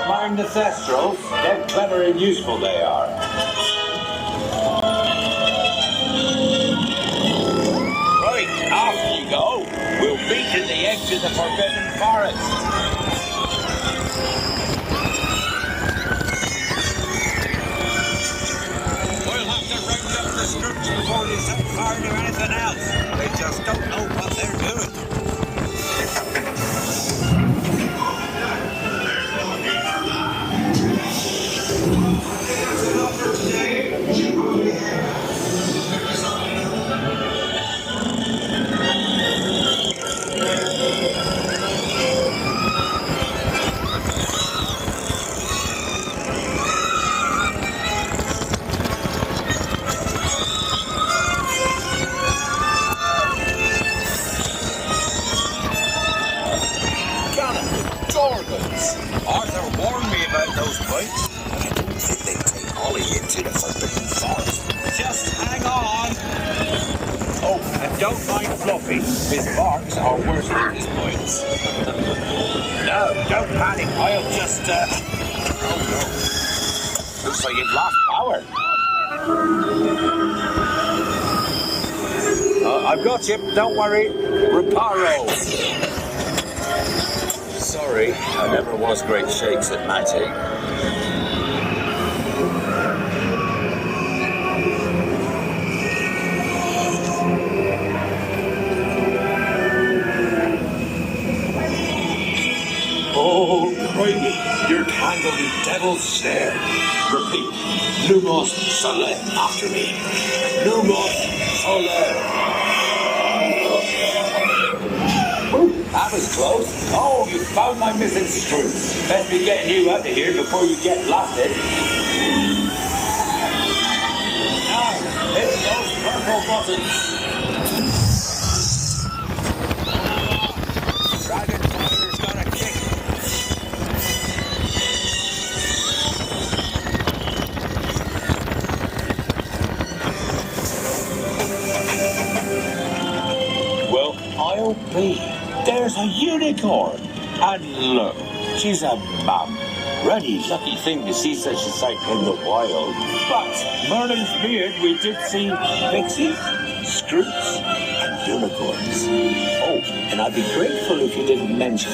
mind the thestrals. They're clever and useful, they are. Right, off you go. We'll meet at the edge of the Forbidden Forest. We'll have to round up the Scrooge before they set fire to anything else. They just don't know what they're doing. Arthur warned me about those bikes. I don't think they take Ollie into the Forbidden Forest. Just hang on. Oh, and don't mind Fluffy. His barks are worse than his bites. No, don't panic. I'll just, Oh, no. Looks like you've lost power. I've got you. Don't worry. Reparo. Sorry, I never was great shakes at magic. Oh, crikey, you're tangled in devil's snare. Repeat, Lumos Sole after me. Lumos Sole. That was close. Oh, you found my missing screws. Best be getting you out of here before you get blasted. Now, hit those purple buttons. Dragon Fire's got a kick. Well, I'll be. There's a unicorn. And look, she's a mum. Really lucky thing to see such a sight in the wild. But Merlin's beard, we did see pixies, scroots, and unicorns. Oh, and I'd be grateful if you didn't mention